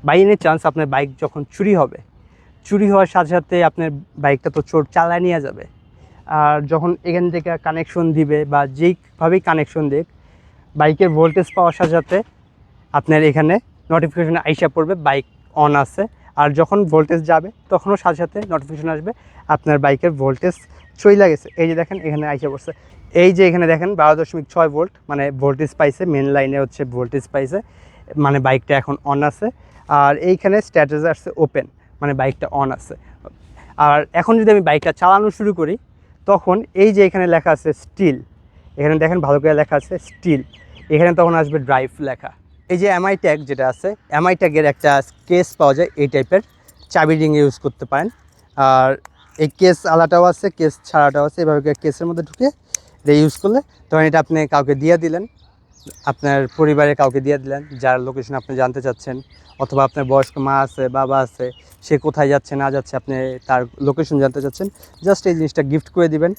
By any chance আপনার bike যখন চুরি হবে, চুরি হওয়ার সাথে সাথে আপনার বাইকটা তো চোর চালায় নিয়ে যাবে। আর যখন এখান থেকে কানেকশন দিবে বা যেইভাবেই কানেকশন দিক, বাইকের ভোল্টেজ পাওয়ার সাথে সাথে আপনার এখানে নোটিফিকেশন আইসা পড়বে বাইক অন আছে। আর যখন ভোল্টেজ যাবে তখনও সাথে সাথে নোটিফিকেশন আসবে আপনার বাইকের ভোল্টেজ চইলা গেছে। এই যে দেখেন এখানে আইসা পড়ছে, এই যে এখানে দেখেন 12.6 ভোল্ট, মানে ভোল্টেজ পাইছে, মেন লাইনে হচ্ছে ভোল্টেজ পাইছে, মানে বাইকটা এখন অন আছে। আর এইখানে স্ট্যাটাস আসছে ওপেন, মানে বাইকটা অন আছে। আর এখন যদি আমি বাইকটা চালানো শুরু করি, তখন এই যে এখানে লেখা আছে স্টিল, এখানে দেখেন ভালো করে লেখা আছে স্টিল, এখানে তখন আসবে ড্রাইভ লেখা। এই যে এমআই ট্যাগ যেটা আছে, এমআই ট্যাগের একটা কেস পাওয়া যায় এই টাইপের, চাবি রিং ইউজ করতে পারেন। আর এই কেস আলাটাও আছে, কেস ছাড়াটাও আছে। এভাবে কেসের মধ্যে ঢুকে এটা ইউজ করলে তখন এটা আপনি কাউকে দিয়ে দিলেন, আপনার পরিবারের কাউকে দিয়ে দিলেন যার লোকেশন আপনি জানতে চাচ্ছেন, অথবা আপনার বয়স্ক মা আছে, বাবা আছে, সে কোথায় যাচ্ছে না যাচ্ছে আপনি তার লোকেশন জানতে চাচ্ছেন, জাস্ট এই জিনিসটা গিফট করে দিবেন।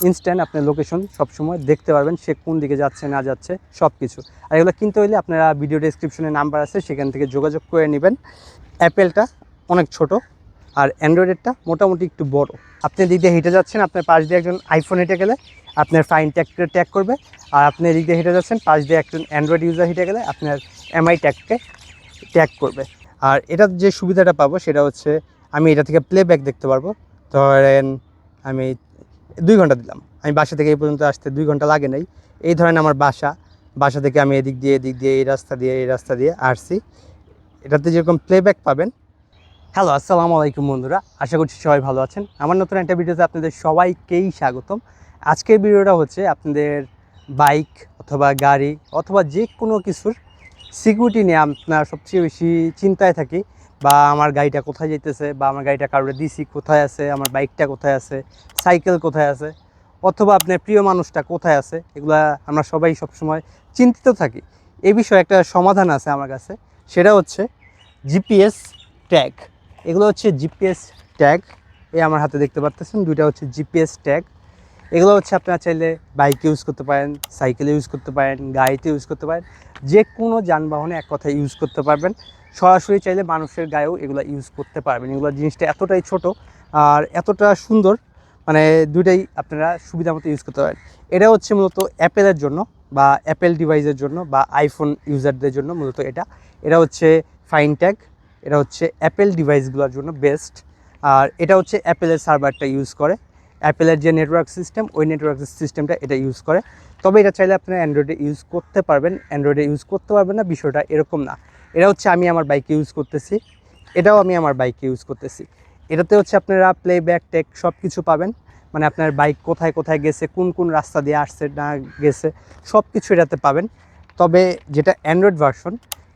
ইনস্ট্যান্ট আপনার লোকেশন সবসময় দেখতে পারবেন, সে কোন দিকে যাচ্ছে না যাচ্ছে সব কিছু। আর এগুলো কিনতে হলে আপনারা ভিডিও ডেসক্রিপশনে নাম্বার আছে, সেখান থেকে যোগাযোগ করে নেবেন। অ্যাপেলটা অনেক ছোট আর অ্যান্ড্রয়েডেরটা মোটামুটি একটু বড়। আপনি দিক দিয়ে হেঁটে যাচ্ছেন, আপনার পাশ দিয়ে একজন আইফোন হেঁটে গেলে আপনার ফাইন ট্যাগকে ট্যাগ করবে, আর আপনি এদিক দিয়ে হেঁটে যাচ্ছেন, পাশ দিয়ে একজন অ্যান্ড্রয়েড ইউজার হেঁটে গেলে আপনার এমআই ট্যাগকে ট্যাগ করবে। আর এটার যে সুবিধাটা পাবো সেটা হচ্ছে আমি এটা থেকে প্লেব্যাক দেখতে পারবো। ধরেন আমি 2 ঘন্টা দিলাম, আমি বাসা থেকে এই পর্যন্ত আসতে 2 ঘন্টা লাগে নাই। এই ধরেন আমার বাসা থেকে আমি এদিক দিয়ে এই রাস্তা দিয়ে আসছি, এটাতে যেরকম প্লেব্যাক পাবেন। হ্যালো, আসসালামু আলাইকুম বন্ধুরা, আশা করছি সবাই ভালো আছেন। আমার নতুন একটা ভিডিওতে আপনাদের সবাইকেই স্বাগতম। আজকের ভিডিওটা হচ্ছে আপনাদের বাইক অথবা গাড়ি অথবা যে কোনো কিছুর সিকিউরিটি নিয়ে আপনার সবচেয়ে বেশি চিন্তায় থাকি, বা আমার গাড়িটা কোথায় যেতেছে, বা আমার গাড়িটা কারোর দিছি কোথায় আছে, আমার বাইকটা কোথায় আছে, সাইকেল কোথায় আছে, অথবা আপনার প্রিয় মানুষটা কোথায় আছে, এগুলা আমরা সবাই সবসময় চিন্তিত থাকি। এ বিষয়ে একটা সমাধান আছে আমার কাছে, সেটা হচ্ছে জিপিএস ট্যাগ। এগুলো হচ্ছে জিপিএস ট্যাগ, এই আমার হাতে দেখতে পাচ্ছেন দুইটা হচ্ছে জিপিএস ট্যাগ। এগুলো হচ্ছে আপনারা চাইলে বাইকে ইউজ করতে পারেন, সাইকেলে ইউজ করতে পারেন, গাড়িতে ইউজ করতে পারেন, যে কোনো যানবাহনে এক কথায় ইউজ করতে পারবেন। সরাসরি চাইলে মানুষের গায়েও এগুলো ইউজ করতে পারবেন। এগুলো জিনিসটা এতটাই ছোট আর এতটা সুন্দর, মানে দুইটাই আপনারা সুবিধা মতো ইউজ করতে পারেন। এটা হচ্ছে মূলত অ্যাপেলের জন্য বা অ্যাপেল ডিভাইসের জন্য বা আইফোন ইউজারদের জন্য মূলত এটা হচ্ছে ফাইন ট্যাগ। এটা হচ্ছে অ্যাপেল ডিভাইসগুলোর জন্য বেস্ট। আর এটা হচ্ছে অ্যাপেলের সার্ভারটা ইউজ করে, অ্যাপেলের যে নেটওয়ার্ক সিস্টেম, ওই নেটওয়ার্ক সিস্টেমটা এটা ইউজ করে। তবে এটা চাইলে আপনারা অ্যান্ড্রয়েডে ইউজ করতে পারবেন, অ্যান্ড্রয়েডে ইউজ করতে পারবেন না বিষয়টা এরকম না। এটা হচ্ছে আমি আমার বাইকে ইউজ করতেছি, এটাও আমি আমার বাইকে ইউজ করতেছি। এটাতে হচ্ছে আপনারা প্লেব্যাক ট্যাগ সব কিছু পাবেন, মানে আপনার বাইক কোথায় কোথায় গেছে, কোন কোন রাস্তা দিয়ে আসছে না গেছে, সব কিছু এটাতে পাবেন। তবে যেটা অ্যান্ড্রয়েড ভার্সন,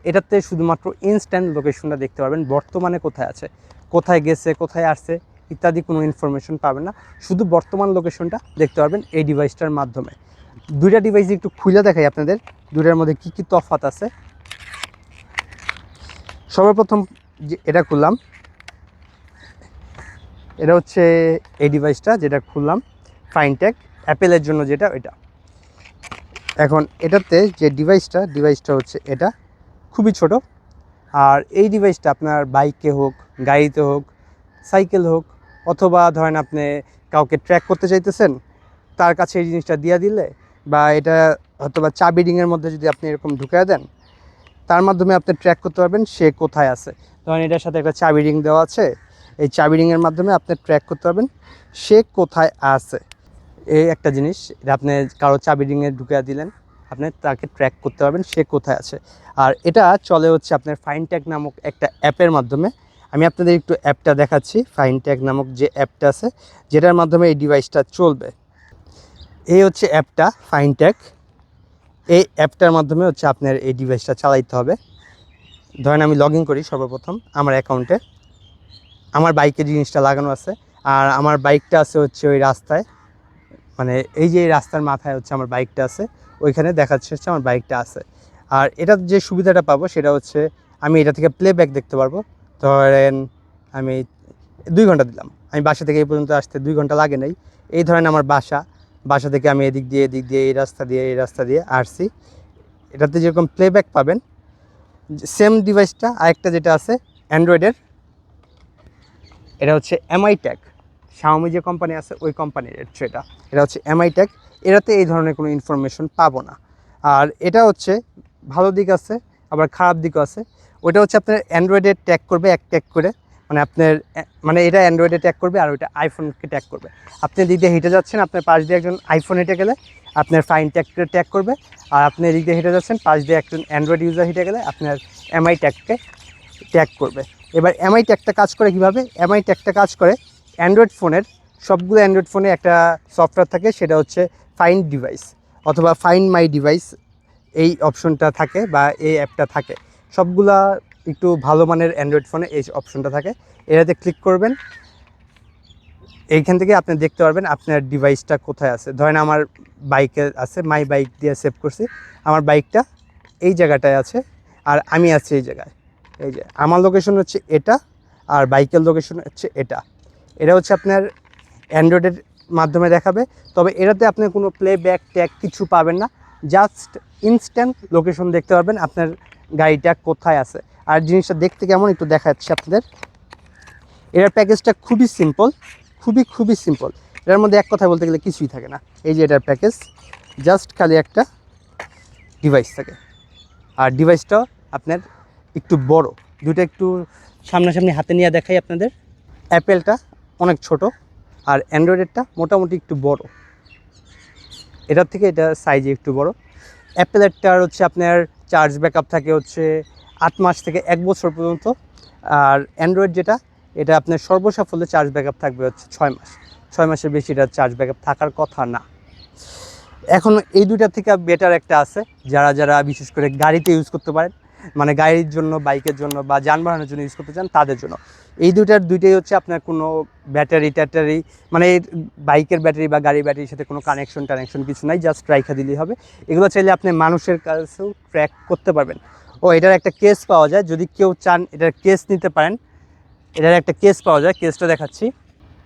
এটাতে শুধুমাত্র ইনস্ট্যান্ট লোকেশনটা দেখতে পারবেন, বর্তমানে কোথায় আছে, কোথায় গেছে, কোথায় আসছে ইত্যাদি কোনো ইনফরমেশন পাবেন না, শুধু বর্তমান লোকেশনটা দেখতে পারবেন এই ডিভাইসটার মাধ্যমে। দুইটা ডিভাইস একটু খুলে দেখাই আপনাদের, দুইটার মধ্যে কী কী তফাৎ আছে। সর্বপ্রথম যে এটা খুললাম, এটা হচ্ছে এই ডিভাইসটা যেটা খুললাম, ফাইন ট্যাগ অ্যাপেলের জন্য যেটা ওইটা। এখন এটাতে যে ডিভাইসটা হচ্ছে এটা খুবই ছোট। আর এই ডিভাইসটা আপনার বাইকে হোক, গাড়িতে হোক, সাইকেল হোক, অথবা ধরেন আপনি কাউকে ট্র্যাক করতে চাইতেছেন, তার কাছে এই জিনিসটা দিয়ে দিলে, বা এটা হয়তোবা চাবি রিংয়ের মধ্যে যদি আপনি এরকম ঢুকিয়ে দেন, তার মাধ্যমে আপনি ট্র্যাক করতে পারবেন সে কোথায় আছে। ধরেন এটার সাথে একটা চাবি রিং দেওয়া আছে, এই চাবি রিংয়ের মাধ্যমে আপনি ট্র্যাক করতে পারবেন সে কোথায় আছে। এই একটা জিনিস, এটা আপনি কারো চাবি রিংয়ে ঢুকিয়ে দিলেন, আপনি তাকে ট্র্যাক করতে পারবেন সে কোথায় আছে। আর এটা চলে হচ্ছে আপনার ফাইন ট্যাগ নামক একটা অ্যাপের মাধ্যমে। আমি আপনাদের একটু অ্যাপটা দেখাচ্ছি, ফাইন ট্যাগ নামক যে অ্যাপটা আছে, যেটার মাধ্যমে এই ডিভাইসটা চলবে। এই হচ্ছে অ্যাপটা ফাইন ট্যাগ, এই অ্যাপটার মাধ্যমে হচ্ছে আপনার এই ডিভাইসটা চালাইতে হবে। ধরেন আমি লগ ইন করি সর্বপ্রথম আমার অ্যাকাউন্টে, আমার বাইকে জিনিসটা লাগানো আছে, আর আমার বাইকটা আছে হচ্ছে ওই রাস্তায়, মানে এই যে রাস্তার মাথায় হচ্ছে আমার বাইকটা আছে, ওইখানে দেখাচ্ছে হচ্ছে আমার বাইকটা আছে। আর এটার যে সুবিধাটা পাবো সেটা হচ্ছে আমি এটা থেকে প্লেব্যাক দেখতে পারবো। ধরেন আমি 2 ঘন্টা দিলাম, আমি বাসা থেকে এই পর্যন্ত আসতে 2 ঘন্টা লাগে নাই। এই ধরেন আমার বাসা থেকে আমি এদিক দিয়ে এই রাস্তা দিয়ে আসছি, এটাতে যেরকম প্লেব্যাক পাবেন, সেম ডিভাইসটা আরেকটা যেটা আছে অ্যান্ড্রয়েডের, এটা হচ্ছে এমআই ট্যাগ, শাওমি যে কোম্পানি আছে ওই কোম্পানির এটা হচ্ছে এমআই ট্যাগ। এটাতে এই ধরনের কোনো ইনফরমেশন পাবো না। আর এটা হচ্ছে ভালো দিক আছে আবার খারাপ দিকও আছে। ওইটা হচ্ছে আপনার অ্যান্ড্রয়েডে ট্যাগ করবে এক ট্যাগ করে, মানে আপনার মানে এটা অ্যান্ড্রয়েডে ট্যাগ করবে আর ওইটা আইফোনকে ট্যাগ করবে। আপনি দিক দিয়ে হেঁটে যাচ্ছেন, আপনার পাশ দিয়ে একজন আইফোন হেঁটে গেলে আপনার ফাইন ট্যাগকে ট্যাগ করবে, আর আপনি দিক দিয়ে হেঁটে যাচ্ছেন, পাশ দিয়ে একজন অ্যান্ড্রয়েড ইউজার হেঁটে গেলে আপনার এমআই ট্যাগকে ট্যাগ করবে। এবার এমআই ট্যাগটা কাজ করে কীভাবে? এমআই ট্যাগটা কাজ করে অ্যান্ড্রয়েড ফোনের, সবগুলো অ্যান্ড্রয়েড ফোনে একটা সফটওয়্যার থাকে, সেটা হচ্ছে ফাইন্ড ডিভাইস অথবা ফাইন্ড মাই ডিভাইস, এই অপশনটা থাকে বা এই অ্যাপটা থাকে। সবগুলা একটু ভালো মানের অ্যান্ড্রয়েড ফোনে এই অপশনটা থাকে। এটাতে ক্লিক করবেন, এইখান থেকে আপনি দেখতে পারবেন আপনার ডিভাইসটা কোথায় আছে। ধরেন আমার বাইকে আছে, মাই বাইক দিয়ে সেভ করছি, আমার বাইকটা এই জায়গাটায় আছে আর আমি আছি এই জায়গায়। এই যে আমার লোকেশন হচ্ছে এটা আর বাইকের লোকেশন হচ্ছে এটা। এটা হচ্ছে আপনার অ্যান্ড্রয়েডের মাধ্যমে দেখাবে, তবে এটাতে আপনি কোনো প্লেব্যাক ট্যাগ কিছু পাবেন না, জাস্ট ইনস্ট্যান্ট লোকেশন দেখতে পারবেন আপনার গাড়িটা কোথায় আছে। আর জিনিসটা দেখতে কেমন একটু দেখাচ্ছি আপনাদের। এটার প্যাকেজটা খুবই সিম্পল, খুবই সিম্পল। এটার মধ্যে এক কথা বলতে গেলে কিছুই থাকে না। এই যে এটার প্যাকেজ, জাস্ট খালি একটা ডিভাইস থাকে, আর ডিভাইসটাও আপনার একটু বড়। দুটো একটু সামনাসামনি হাতে নিয়ে দেখাই আপনাদের। অ্যাপেলটা অনেক ছোট আর অ্যান্ড্রয়েডেরটা মোটামুটি একটু বড়, এটার থেকে এটা সাইজে একটু বড়। অ্যাপেলেরটার হচ্ছে আপনার চার্জ ব্যাকআপ থাকে হচ্ছে 8 মাস থেকে 1 বছর পর্যন্ত, আর অ্যান্ড্রয়েড যেটা এটা আপনার সর্বসাফল্যে চার্জ ব্যাকআপ থাকবে হচ্ছে 6 মাস। 6 মাসের বেশি এটা চার্জ ব্যাকআপ থাকার কথা না। এখন এই দুইটা থেকে বেটার একটা আছে, যারা বিশেষ করে গাড়িতে ইউজ করতে পারেন, মানে গাড়ির জন্য, বাইকের জন্য বা যানবাহনের জন্য ইউজ করতে চান তাদের জন্য। এই দুইটাই হচ্ছে আপনার কোনো ব্যাটারি মানে বাইকের ব্যাটারি বা গাড়ির ব্যাটারির সাথে কোনো কানেকশন কিছু নাই, জাস্ট রাইখা দিলেই হবে। এগুলো চাইলে আপনি মানুষের কাছেও ট্র্যাক করতে পারবেন। ও এটার একটা কেস পাওয়া যায়, যদি কেউ চান এটার কেস নিতে পারেন। এটার একটা কেস পাওয়া যায়, কেসটা দেখাচ্ছি।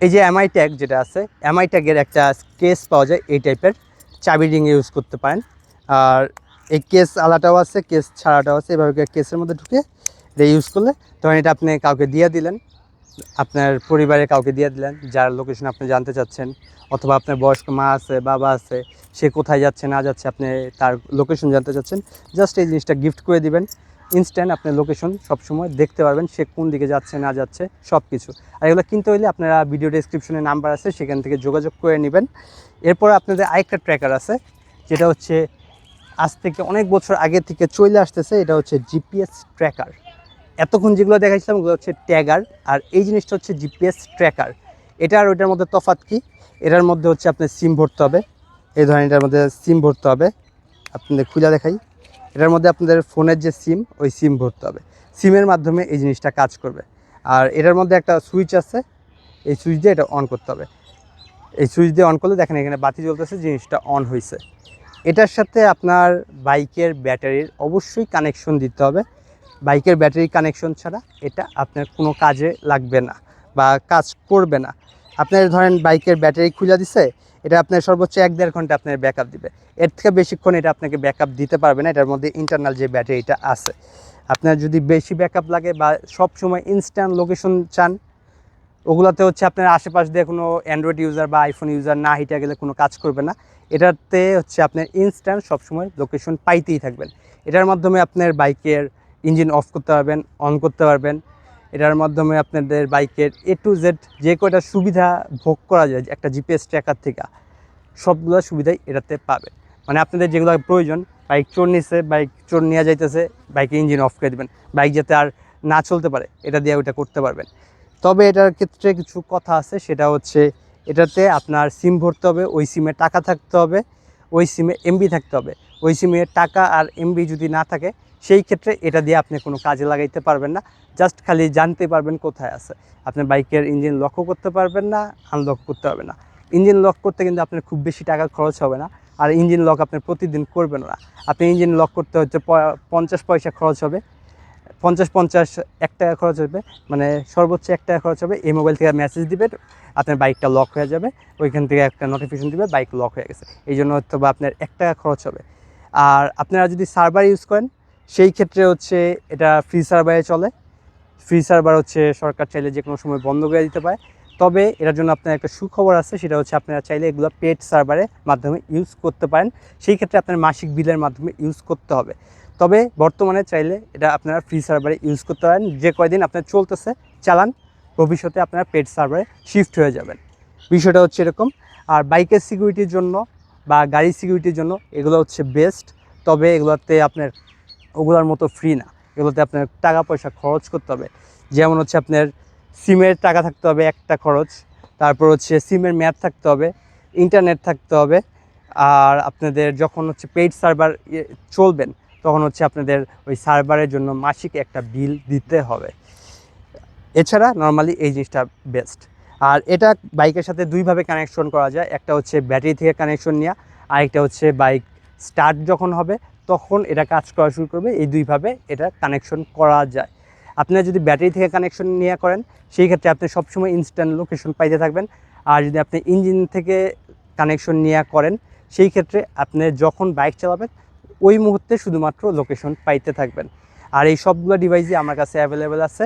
এই যে এমআই ট্যাগ যেটা আছে, এমআই ট্যাগের একটা কেস পাওয়া যায় এই টাইপের, চাবি রিং ইউজ করতে পারেন। আর এই কেস আলাটাও আছে, কেস ছাড়াটাও আছে। এভাবে কেসের মধ্যে ঢুকে এটা ইউজ করলে তখন এটা আপনি কাউকে দিয়ে দিলেন, আপনার পরিবারের কাউকে দিয়ে দিলেন যার লোকেশন আপনি জানতে চাচ্ছেন, অথবা আপনার বয়স্ক মা আছে, বাবা আছে, সে কোথায় যাচ্ছে না যাচ্ছে আপনি তার লোকেশন জানতে চাচ্ছেন, জাস্ট এই জিনিসটা গিফট করে দিবেন। ইনস্ট্যান্ট আপনার লোকেশন সবসময় দেখতে পারবেন, সে কোন দিকে যাচ্ছে না যাচ্ছে সব কিছু। আর এগুলো কিনতে হলে আপনারা ভিডিও ডেসক্রিপশনে নাম্বার আছে, সেখান থেকে যোগাযোগ করে নেবেন। এরপর আপনাদের আরেকটা ট্র্যাকার আছে, যেটা হচ্ছে আজ থেকে অনেক বছর আগে থেকে চলে আসতেছে, এটা হচ্ছে জিপিএস ট্র্যাকার। এতক্ষণ যেগুলো দেখাচ্ছিলাম ওগুলো হচ্ছে ট্যাগার, আর এই জিনিসটা হচ্ছে জিপিএস ট্র্যাকার। এটা আর ওইটার মধ্যে তফাৎ কি? এটার মধ্যে হচ্ছে আপনার সিম ভরতে হবে, এই ধরনের এটার মধ্যে সিম ভরতে হবে। আপনাদের খুলে দেখাই, এটার মধ্যে আপনাদের ফোনের যে সিম, ওই সিম ভরতে হবে, সিমের মাধ্যমে এই জিনিসটা কাজ করবে। আর এটার মধ্যে একটা সুইচ আছে, এই সুইচ দিয়ে এটা অন করতে হবে। এই সুইচ দিয়ে অন করলে দেখেন এখানে বাতি জ্বলতেছে, জিনিসটা অন হয়েছে। এটার সাথে আপনার বাইকের ব্যাটারির অবশ্যই কানেকশন দিতে হবে। বাইকের ব্যাটারি কানেকশন ছাড়া এটা আপনার কোনো কাজে লাগবে না বা কাজ করবে না। আপনার ধরেন বাইকের ব্যাটারি খুলে দিছে, এটা আপনার সর্বোচ্চ 1-1.5 ঘন্টা আপনার ব্যাকআপ দিবে, এর থেকে বেশিক্ষণ এটা আপনাকে ব্যাকআপ দিতে পারবে না। এটার মধ্যে ইন্টারনাল যে ব্যাটারিটা আছে, আপনার যদি বেশি ব্যাকআপ লাগে বা সব সময় ইনস্ট্যান্ট লোকেশন চান, ওগুলোতে হচ্ছে আপনার আশেপাশ দিয়ে কোনো অ্যান্ড্রয়েড ইউজার বা আইফোন ইউজার না হেঁটে গেলে কোনো কাজ করবে না। এটাতে হচ্ছে আপনার ইনস্ট্যান্ট সবসময় লোকেশন পাইতেই থাকবেন। এটার মাধ্যমে আপনার বাইকের ইঞ্জিন অফ করতে পারবেন, অন করতে পারবেন। এটার মাধ্যমে আপনাদের বাইকের A to Z যে কয়টা সুবিধা ভোগ করা যায় একটা জিপিএস ট্র্যাকার থেকে, সবগুলো সুবিধাই এটাতে পাবেন। মানে আপনাদের যেগুলো প্রয়োজন, বাইক চোর নিচ্ছে, বাইক চোর নিয়ে যাইতেছে, বাইকের ইঞ্জিন অফ করে দেবেন, বাইক যাতে আর না চলতে পারে, এটা দিয়ে ওইটা করতে পারবেন। তবে এটার ক্ষেত্রে কিছু কথা আছে, সেটা হচ্ছে এটাতে আপনার সিম ভরতে হবে, ওই সিমে টাকা থাকতে হবে, ওই সিমে এমবি থাকতে হবে। ওই সিমে টাকা আর এমবি যদি না থাকে, সেই ক্ষেত্রে এটা দিয়ে আপনি কোনো কাজে লাগাইতে পারবেন না, জাস্ট খালি জানতে পারবেন কোথায় আছে। আপনি বাইকের ইঞ্জিন লকও করতে পারবেন না, আনলক করতে পারবেন না। ইঞ্জিন লক করতে কিন্তু আপনার খুব বেশি টাকা খরচ হবে না, আর ইঞ্জিন লক আপনি প্রতিদিন করবেন না। আপনি ইঞ্জিন লক করতে হচ্ছে 50 পয়সা খরচ হবে, 50 1 টাকা খরচ হবে, মানে সর্বোচ্চ 1 টাকা খরচ হবে। এই মোবাইল থেকে মেসেজ দিবেন, আপনার বাইকটা লক হয়ে যাবে, ওইখান থেকে একটা নোটিফিকেশন দিবে বাইক লক হয়ে গেছে। এই জন্য হয়তো বা আপনার 1 টাকা খরচ হবে। আর আপনারা যদি সার্ভার ইউজ করেন, সেই ক্ষেত্রে হচ্ছে এটা ফ্রি সার্ভারে চলে। ফ্রি সার্ভার হচ্ছে সরকার চাইলে যে কোনো সময় বন্ধ করে দিতে পারে। তবে এটার জন্য আপনার একটা সুখবর আছে, সেটা হচ্ছে আপনারা চাইলে এগুলো পেড সার্ভারের মাধ্যমে ইউজ করতে পারেন। সেই ক্ষেত্রে আপনার মাসিক বিলের মাধ্যমে ইউজ করতে হবে। তবে বর্তমানে চাইলে এটা আপনারা ফ্রি সার্ভারে ইউজ করতে পারেন। যে কয়দিন আপনার চলতেছে চালান, ভবিষ্যতে আপনারা পেড সার্ভারে শিফট হয়ে যাবেন। বিষয়টা হচ্ছে এরকম। আর বাইকের সিকিউরিটির জন্য বা গাড়ির সিকিউরিটির জন্য এগুলো হচ্ছে বেস্ট। তবে এগুলোতে আপনার ওগুলোর মতো ফ্রি না, এগুলোতে আপনার টাকা পয়সা খরচ করতে হবে। যেমন হচ্ছে আপনার সিমের টাকা থাকতে হবে একটা খরচ, তারপর হচ্ছে সিমের মেয়াদ থাকতে হবে, ইন্টারনেট থাকতে হবে। আর আপনাদের যখন হচ্ছে পেইড সার্ভার চলবেন তখন হচ্ছে আপনাদের ওই সার্ভারের জন্য মাসিক একটা বিল দিতে হবে। এছাড়া নর্মালি এই জিনিসটা বেস্ট। আর এটা বাইকের সাথে দুইভাবে কানেকশন করা যায়, একটা হচ্ছে ব্যাটারি থেকে কানেকশন নেওয়া, আরেকটা হচ্ছে বাইক স্টার্ট যখন হবে তখন এটা কাজ করা শুরু করবে। এই দুইভাবে এটা কানেকশন করা যায়। আপনারা যদি ব্যাটারি থেকে কানেকশন নেওয়া করেন সেই ক্ষেত্রে আপনি সবসময় ইনস্ট্যান্ট লোকেশন পাইতে থাকবেন। আর যদি আপনি ইঞ্জিন থেকে কানেকশন নেওয়া করেন সেই ক্ষেত্রে আপনি যখন বাইক চালাবেন ওই মুহূর্তে শুধুমাত্র লোকেশন পাইতে থাকবেন। আর এই সবগুলো ডিভাইসই আমার কাছে অ্যাভেলেবেল আছে,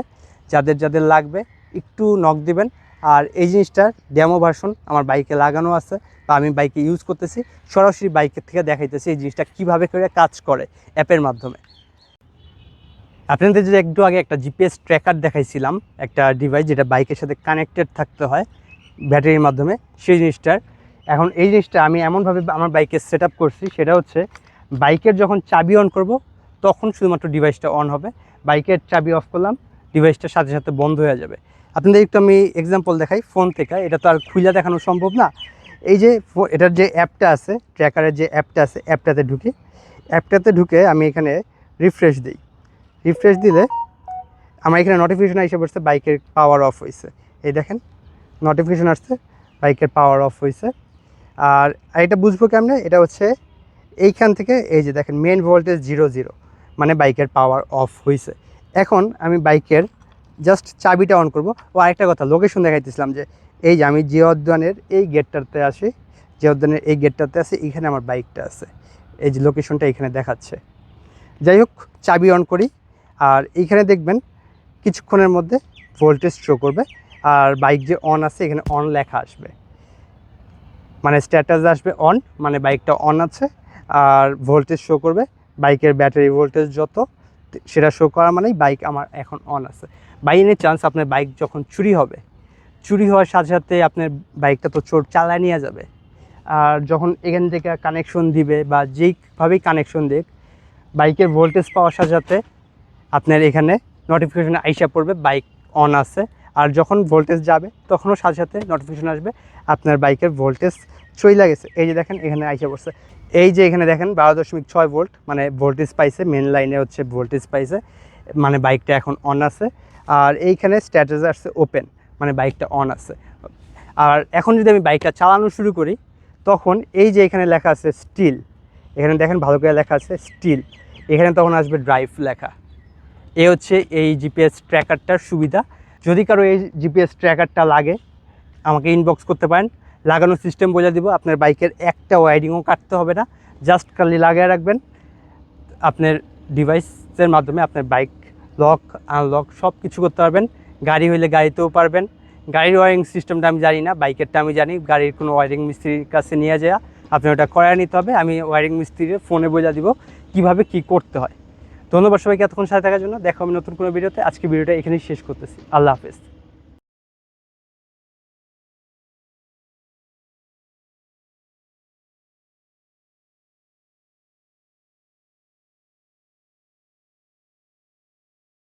যাদের যাদের লাগবে একটু নক দিবেন। আর এই জিনিসটার ডেমো ভার্সন আমার বাইকে লাগানো আছে বা আমি বাইকে ইউজ করতেছি, সরাসরি বাইকের থেকে দেখাইতেছি এই জিনিসটা কীভাবে করে কাজ করে অ্যাপের মাধ্যমে। আপনাদের যদি একটু আগে একটা জিপিএস ট্র্যাকার দেখাইছিলাম, একটা ডিভাইস যেটা বাইকের সাথে কানেক্টেড থাকতে হয় ব্যাটারির মাধ্যমে, সেই জিনিসটার এখন এই জিনিসটা আমি এমনভাবে আমার বাইকে সেট আপ করছি, সেটা হচ্ছে বাইকের যখন চাবি অন করব তখন শুধুমাত্র ডিভাইসটা অন হবে, বাইকের চাবি অফ করলাম ডিভাইসটার সাথে সাথে বন্ধ হয়ে যাবে। আপনাদের একটু আমি এক্সাম্পল দেখাই ফোন থেকে, এটা তো আর খুলে দেখানো সম্ভব না। এই যে এটার যে অ্যাপটা আছে, ট্র্যাকারের যে অ্যাপটা আছে, অ্যাপটাতে ঢুকে আমি এখানে রিফ্রেশ দিই। রিফ্রেশ দিলে আমার এখানে নোটিফিকেশন এসে পড়ছে বাইকের পাওয়ার অফ হয়েছে। এই দেখেন নোটিফিকেশন আসছে বাইকের পাওয়ার অফ হয়েছে। আর এটা বুঝবো কেমনে, এটা হচ্ছে এইখান থেকে এই যে দেখেন মেন ভোল্টেজ 0 মানে বাইকের পাওয়ার অফ হয়েছে। এখন আমি বাইকের জাস্ট চাবিটা অন করব। ও আরেকটা কথা, লোকেশন দেখাইতেছিলাম যে এই যে আমি জিয়া উদ্যানের এই গেটটাতে আসি, জিয়া উদ্যানের এই গেটটাতে আসি, এখানে আমার বাইকটা আছে, এই যে লোকেশনটা এখানে দেখাচ্ছে। যাই হোক, চাবি অন করি আর এইখানে দেখবেন কিছুক্ষণের মধ্যে ভোল্টেজ শো করবে আর বাইক যে অন আছে এখানে অন লেখা আসবে, মানে স্ট্যাটাস আসবে অন, মানে বাইকটা অন আছে। আর ভোল্টেজ শো করবে, বাইকের ব্যাটারি ভোল্টেজ যত সেটা শো করা মানেই বাইক আমার এখন অন আছে। বাই এনি চান্স আপনার বাইক যখন চুরি হবে, চুরি হওয়ার সাথে সাথে আপনার বাইকটা তো চোর চালায় নিয়ে যাবে। আর যখন এখান থেকে কানেকশন দিবে বা যেইভাবেই কানেকশন দিক, বাইকের ভোল্টেজ পাওয়ার সাথে সাথে আপনার এখানে নোটিফিকেশন আইসা পড়বে বাইক অন আছে। আর যখন ভোল্টেজ যাবে তখনও সাথে সাথে নোটিফিকেশন আসবে আপনার বাইকের ভোল্টেজ চইলা গেছে। এই যে দেখেন এখানে আইসা পড়ছে, এই যে এখানে দেখেন 12.6 ভোল্ট, মানে ভোল্টেজ পাইছে, মেন লাইনে হচ্ছে ভোল্টেজ পাইছে, মানে বাইকটা এখন অন আছে। আর এইখানে স্ট্যাটাস আসছে ওপেন, মানে বাইকটা অন আছে। আর এখন যদি আমি বাইকটা চালানো শুরু করি তখন এই যে এখানে লেখা আছে স্টিল, এখানে দেখেন ভালো করে লেখা আছে স্টিল, এখানে তখন আসবে ড্রাইভ লেখা। এ হচ্ছে এই জিপিএস ট্র্যাকারটার সুবিধা। যদি কারো এই জিপিএস ট্র্যাকারটা লাগে আমাকে ইনবক্স করতে পারেন, লাগানোর সিস্টেম বলে দিব। আপনার বাইকের একটা ওয়ারিংও কাটতে হবে না, জাস্ট খালি লাগিয়ে রাখবেন। আপনার ডিভাইসের মাধ্যমে আপনার বাইক লক আনলক সব কিছু করতে পারবেন। গাড়ি হইলে গাড়িতেও পারবেন। গাড়ির ওয়ারিং সিস্টেমটা আমি জানি না, বাইকেরটা আমি জানি। গাড়ির কোনো ওয়ারিং মিস্ত্রির কাছে নিয়ে যাওয়া আপনি ওটা করায় নিতে হবে। আমি ওয়ারিং মিস্ত্রির ফোনে বলে দিব কীভাবে কী করতে হয়। ধন্যবাদ সবাইকে এতক্ষণ সাথে থাকার জন্য। দেখা হবে নতুন কোনো ভিডিওতে। আজকে ভিডিওটা এখানেই শেষ করতেছি। আল্লাহ হাফেজ।